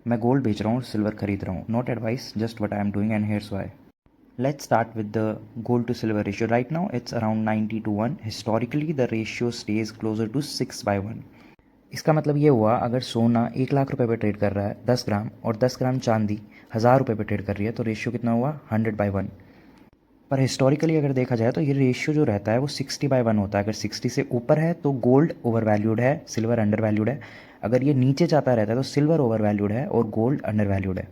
मैं गोल्ड बेच रहा हूँ और सिल्वर खरीद रहा हूँ. Not advice, just what I am doing and here's why. Let's start with the gold to silver ratio. Right now it's around 90:1. Historically the ratio stays closer to 6/1. इसका मतलब ये हुआ, अगर सोना 1 लाख रुपए पे ट्रेड कर रहा है 10 ग्राम, और 10 ग्राम चांदी 1000 रुपये पे ट्रेड कर रही है, तो रेशियो कितना हुआ? 100/1. पर हिस्टोरिकली अगर देखा जाए तो ये रेशियो जो रहता है वो 60/1 होता है. अगर 60 से ऊपर है तो गोल्ड ओवर वैल्यूड है, सिल्वर अंडर वैल्यूड है. अगर ये नीचे जाता रहता है तो सिल्वर ओवर वैल्यूड है और गोल्ड अंडर वैल्यूड है.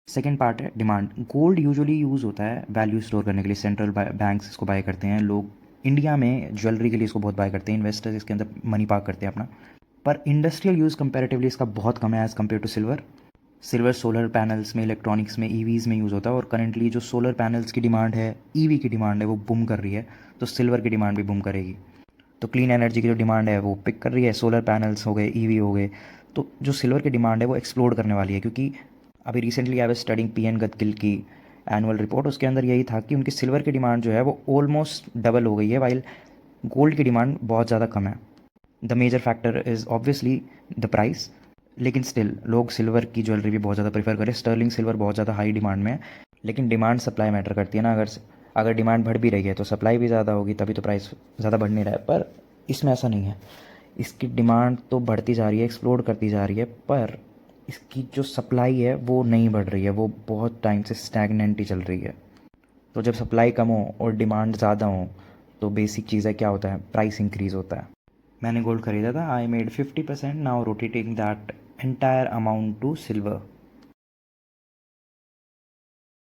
सेकेंड पार्ट है डिमांड. गोल्ड यूजुअली यूज़ होता है वैल्यू स्टोर करने के लिए. सेंट्रल बैंक्स इसको बाय करते हैं. लोग इंडिया में ज्वेलरी के लिए इसको बहुत बाय करते हैं. इन्वेस्टर्स इसके अंदर मनी पार्क करते हैं अपना. पर इंडस्ट्रियल यूज़ कंपैरेटिवली इसका बहुत कम है as compare to silver. Silver solar panels में, इलेक्ट्रॉनिक्स में, ईवीज़ में यूज़ होता है. और करंटली जो सोलर पैनल्स की डिमांड है, ईवी की डिमांड है, वो बूम कर रही है. तो सिल्वर की डिमांड भी बूम करेगी. तो क्लीन एनर्जी की जो डिमांड है वो पिक कर रही है. सोलर पैनल्स हो गए, ईवी हो गए. तो जो सिल्वर की डिमांड है वो एक्सप्लोड करने वाली है. क्योंकि अभी recently I was studying PN Gadgil की एनुअल रिपोर्ट. उसके अंदर यही था कि उनकी सिल्वर की डिमांड जो है वो ऑलमोस्ट डबल हो गई है, वाइल गोल्ड की डिमांड बहुत ज़्यादा कम है. The major factor is obviously the price. लेकिन स्टिल लोग सिल्वर की ज्वेलरी भी बहुत ज़्यादा प्रीफर करें. स्टर्लिंग सिल्वर बहुत ज़्यादा हाई डिमांड में है. लेकिन डिमांड सप्लाई मैटर करती है ना. अगर अगर डिमांड बढ़ भी रही है तो सप्लाई भी ज़्यादा होगी, तभी तो प्राइस ज़्यादा बढ़ नहीं रहा है. पर इसमें ऐसा नहीं है. इसकी डिमांड तो बढ़ती जा रही है, एक्सप्लोड करती जा रही है, पर इसकी जो सप्लाई है वो नहीं बढ़ रही है. वो बहुत टाइम से स्टैगनेंट ही चल रही है. तो जब सप्लाई कम हो और डिमांड ज़्यादा हो तो बेसिक चीज़ है क्या होता है? प्राइस इंक्रीज़ होता है. मैंने गोल्ड खरीदा था. I made 50%. Now rotating that entire amount to silver.